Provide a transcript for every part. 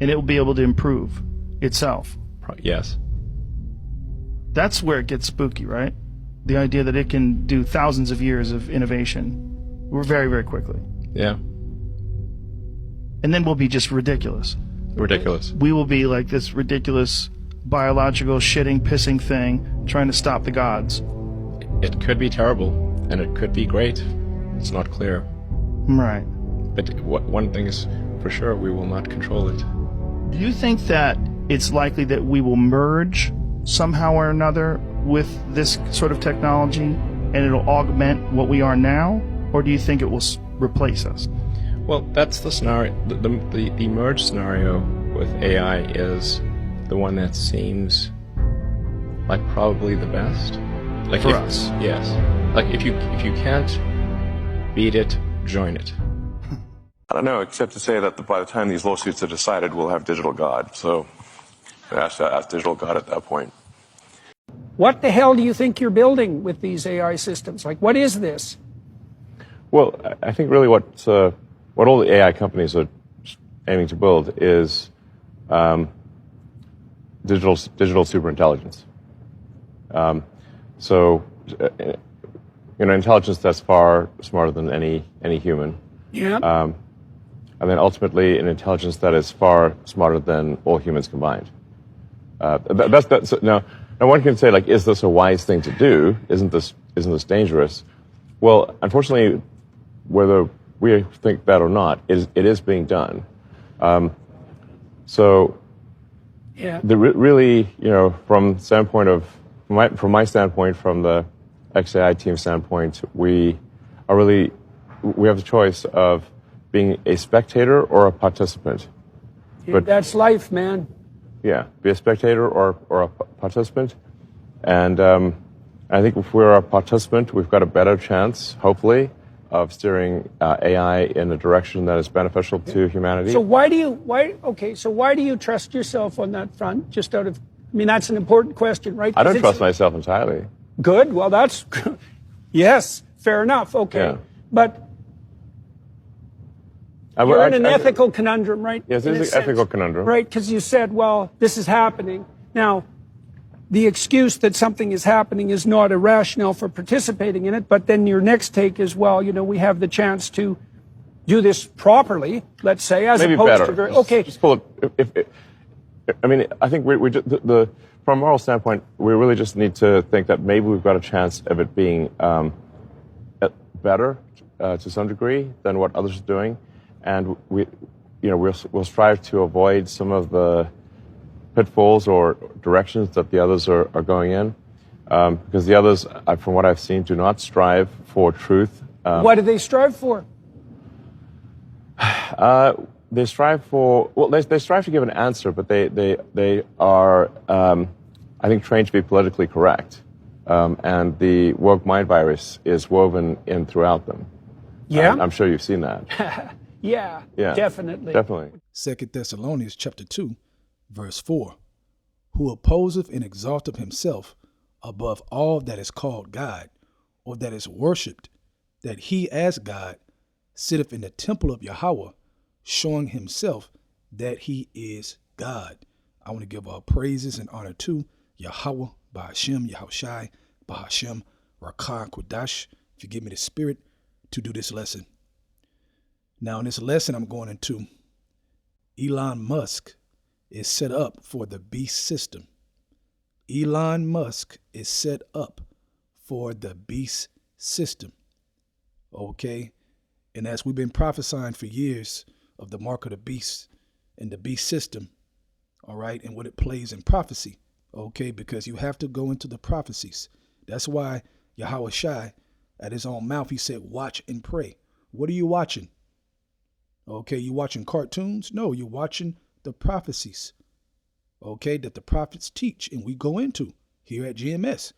and it will be able to improve itself. Yes. That's where it gets spooky, right? The idea that it can do thousands of years of innovation very, very quickly. Yeah. And then we'll be just ridiculous. Ridiculous. We will be like this ridiculous biological shitting, pissing thing trying to stop the gods. It could be terrible, and it could be great. It's not clear. Right. But one thing is for sure, we will not control it. Do you think that it's likely that we will merge somehow or another with this sort of technology and it'll augment what we are now? Or do you think it will replace us? Well, that's the scenario. The merge scenario with AI is the one that seems like probably the best. Like for us. Yes. Like if you can't beat it, join it. I don't know, except to say that by the time these lawsuits are decided, we'll have digital God. So ask digital God at that point. What the hell do you think you're building with these AI systems? Like, what is this? Well, I think really what all the AI companies are aiming to build is digital superintelligence. Intelligence that's far smarter than any human. Yeah. And then ultimately an intelligence that is far smarter than all humans combined. Now one can say, like, is this a wise thing to do? Isn't this dangerous? Well, unfortunately, whether we think that or not, it is being done. Yeah. Really, from my standpoint, from the XAI team standpoint, we have the choice of being a spectator or a participant. But that's life, man. Yeah, be a spectator or a participant. And I think if we're a participant, we've got a better chance, hopefully, of steering AI in a direction that is beneficial to humanity. So why do you trust yourself on that front? Just out of, that's an important question, right? I don't trust myself entirely. Good. Well, that's, yes, fair enough. Okay. Yeah. But you're in an ethical conundrum, right? Yes, it is an ethical conundrum. Right, because you said, well, this is happening. Now, the excuse that something is happening is not a rationale for participating in it, but then your next take is, well, we have the chance to do this properly, let's say, as maybe opposed better. to... Okay. Just pull it. I think we just, from a moral standpoint, we really just need to think that maybe we've got a chance of it being better to some degree than what others are doing. And we'll strive to avoid some of the pitfalls or directions that the others are going in, because the others, from what I've seen, do not strive for truth. What do they strive for? They strive for they strive to give an answer, but they are I think trained to be politically correct, and the woke mind virus is woven in throughout them. Yeah, I'm sure you've seen that. Yeah, definitely. 2 Thessalonians chapter 2, verse 4. Who opposeth and exalteth himself above all that is called God, or that is worshipped, that he as God sitteth in the temple of Yahweh, showing himself that he is God. I want to give all praises and honor to Yahweh, Bahashem, Yahushai, Bahashem, Rakah, Kodash, if you give me the spirit to do this lesson. Now, in this lesson, I'm going into Elon Musk is set up for the beast system. Elon Musk is set up for the beast system. Okay? And as we've been prophesying for years of the mark of the beast and the beast system, all right, and what it plays in prophecy, okay, because you have to go into the prophecies. That's why Yahweh Shai, at his own mouth, he said, watch and pray. What are you watching? Okay, you watching cartoons? No, you're watching the prophecies, okay, that the prophets teach and we go into here at GMS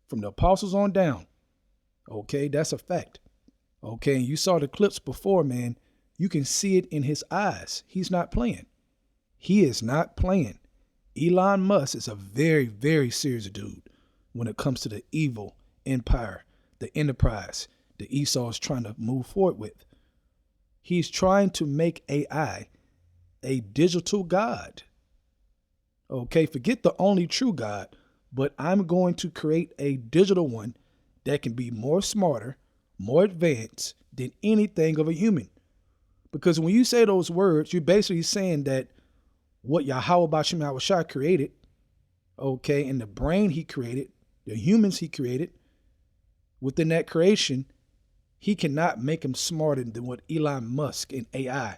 from the apostles on down. Okay, that's a fact. Okay, and you saw the clips before, man. You can see it in his eyes. He's not playing. He is not playing. Elon Musk is a very, very serious dude when it comes to the evil empire, the enterprise that Esau is trying to move forward with. He's trying to make AI a digital God. Okay, forget the only true God, but I'm going to create a digital one that can be more smarter, more advanced than anything of a human. Because when you say those words, you're basically saying that what Yahweh Bashim Yahushua created, okay, and the brain he created, the humans he created, within that creation, he cannot make them smarter than what Elon Musk and AI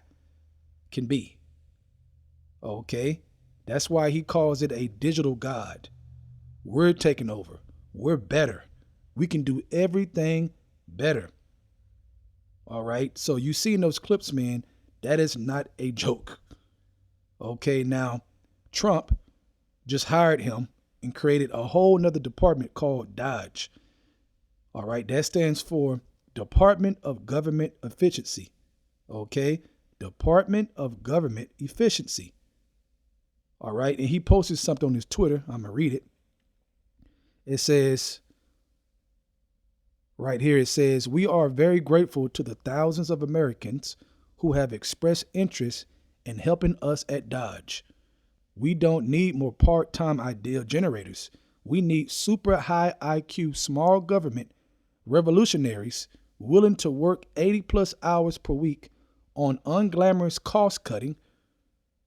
can be. Okay? That's why he calls it a digital God. We're taking over. We're better. We can do everything better. All right? So you see in those clips, man, that is not a joke. Okay, now, Trump just hired him and created a whole nother department called Dodge. All right, that stands for Department of Government Efficiency. Okay, Department of Government Efficiency. All right, and he posted something on his Twitter. I'm going to read it. It says, right here, it says, "We are very grateful to the thousands of Americans who have expressed interest in helping us at Dodge. We don't need more part-time idea generators. We need super high IQ small government revolutionaries willing to work 80 plus hours per week on unglamorous cost cutting."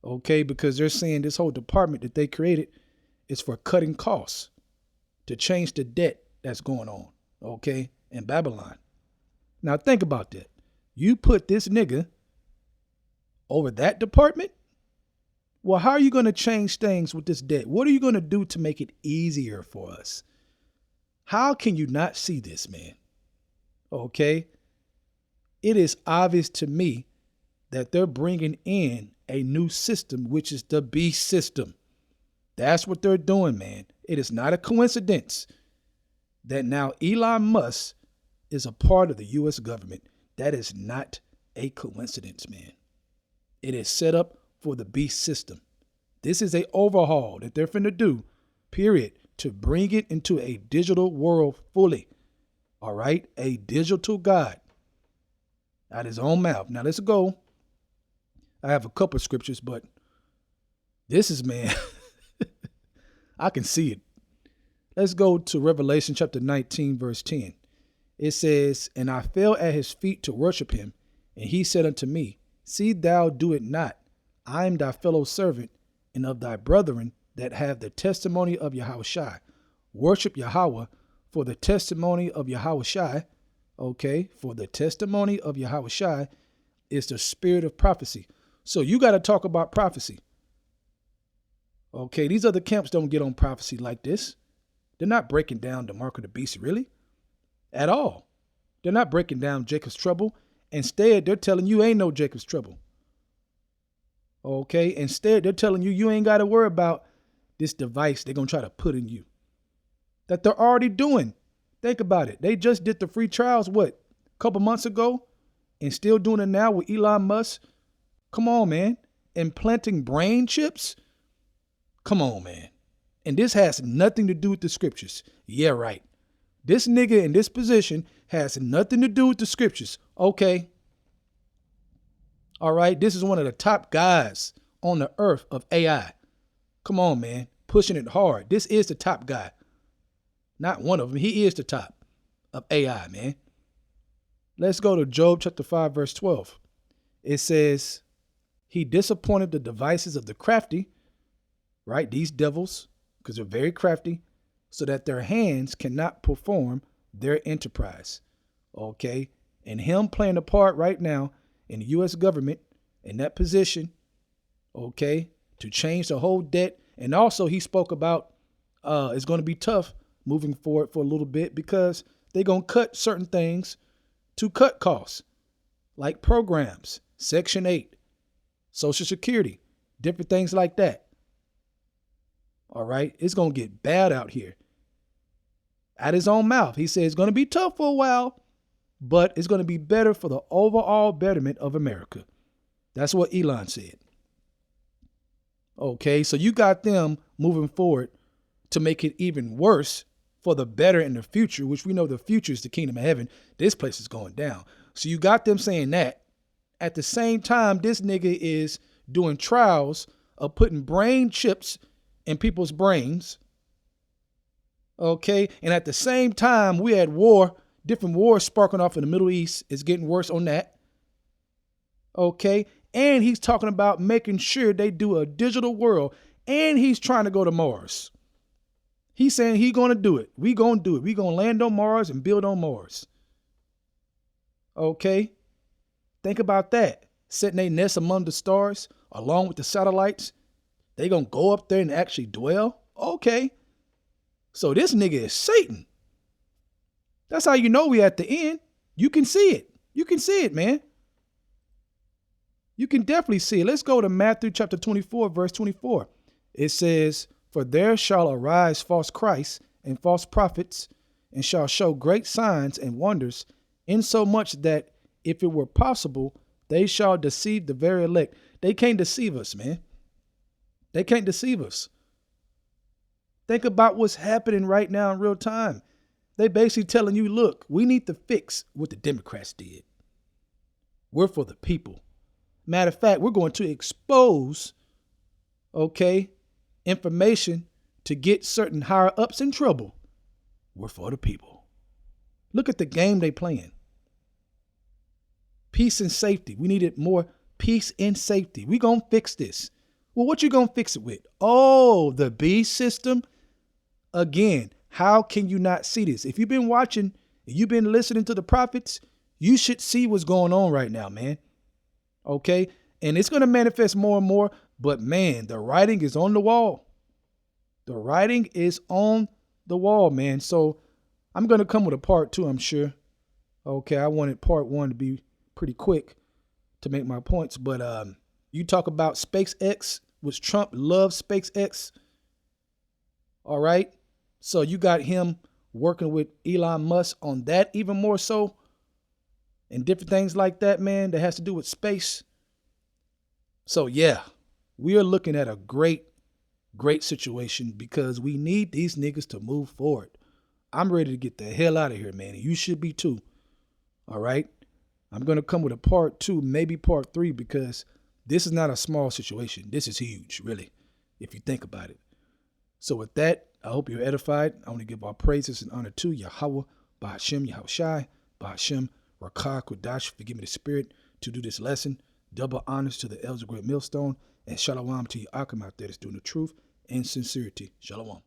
Okay, because they're saying this whole department that they created is for cutting costs to change the debt that's going on, okay, in Babylon. Now think about that. You put this nigga over that department? Well, how are you going to change things with this debt? What are you going to do to make it easier for us? How can you not see this, man? Okay? It is obvious to me that they're bringing in a new system, which is the beast system. That's what they're doing, man. It is not a coincidence that now Elon Musk is a part of the U.S. government. That is not a coincidence, man. It is set up for the beast system. This is a overhaul that they're finna do, period, to bring it into a digital world fully. All right? A digital God out of his own mouth. Now let's go. I have a couple of scriptures, but this is, man, I can see it. Let's go to Revelation chapter 19, verse 10. It says, "And I fell at his feet to worship him, and he said unto me, See thou do it not. I am thy fellow servant and of thy brethren that have the testimony of Yahushua. Worship Yahweh, for the testimony of Yahushua," okay, for the testimony of Yahushua is the spirit of prophecy. So you got to talk about prophecy. Okay, these other camps don't get on prophecy like this. They're not breaking down the mark of the beast, really, at all. They're not breaking down Jacob's trouble. Instead, they're telling you ain't no Jacob's trouble. Okay, instead, they're telling you you ain't got to worry about this device they're going to try to put in you that they're already doing. Think about it. They just did the free trials, what, a couple months ago, and still doing it now with Elon Musk. Come on, man. Implanting brain chips? Come on, man. And this has nothing to do with the scriptures. Yeah, right. This nigga in this position has nothing to do with the scriptures. Okay. All right. This is one of the top guys on the earth of AI. Come on, man. Pushing it hard. This is the top guy. Not one of them. He is the top of AI, man. Let's go to Job chapter 5, verse 12. It says, "He disappointed the devices of the crafty," right? These devils, because they're very crafty, "so that their hands cannot perform their enterprise." Okay. And him playing a part right now in the U.S. government in that position, okay, to change the whole debt. And also he spoke about it's going to be tough moving forward for a little bit because they're going to cut certain things to cut costs, like programs, Section 8, Social Security, different things like that. All right. It's going to get bad out here. Out his own mouth, he said it's going to be tough for a while, but it's going to be better for the overall betterment of America. That's what Elon said. Okay, so you got them moving forward to make it even worse for the better in the future, which we know the future is the kingdom of heaven. This place is going down. So you got them saying that. At the same time, this nigga is doing trials of putting brain chips in people's brains. Okay. And at the same time, we had war, different wars sparking off in the Middle East. It's getting worse on that. Okay. And he's talking about making sure they do a digital world. And he's trying to go to Mars. He's saying he's going to do it. We going to do it. We going to land on Mars and build on Mars. Okay. Think about that. Setting their nest among the stars along with the satellites. They going to go up there and actually dwell. Okay. So this nigga is Satan. That's how you know we at the end. You can see it. You can see it, man. You can definitely see it. Let's go to Matthew chapter 24, verse 24. It says, "For there shall arise false Christs and false prophets, and shall show great signs and wonders, insomuch that if it were possible, they shall deceive the very elect." They can't deceive us, man. They can't deceive us. Think about what's happening right now in real time. They basically telling you, look, we need to fix what the Democrats did. We're for the people. Matter of fact, we're going to expose, okay, information to get certain higher ups in trouble. We're for the people. Look at the game they playing. Peace and safety. We needed more peace and safety. We gonna fix this. Well, what you gonna fix it with? Oh, the B system. Again, how can you not see this? If you've been watching, you've been listening to the prophets, you should see what's going on right now, man. Okay? And it's gonna manifest more and more, but man, the writing is on the wall. The writing is on the wall, man. So I'm gonna come with a part 2, I'm sure. Okay, I wanted part 1 to be pretty quick to make my points, but you talk about SpaceX, which Trump loves SpaceX. All right. So you got him working with Elon Musk on that even more so, and different things like that, man, that has to do with space. So yeah, we are looking at a great situation because we need these niggas to move forward. I'm ready to get the hell out of here, man. And you should be too. All right. I'm going to come with a part 2, maybe part 3, because this is not a small situation. This is huge, really, if you think about it. So with that, I hope you're edified. I want to give all praises and honor to Yahweh, Bahashem, Yahushai, Bahashem, Rakah, Kodash, forgive me the spirit, to do this lesson. Double honors to the elders of Great Millstone, and shalom to your Akim out there that's doing the truth and sincerity. Shalom.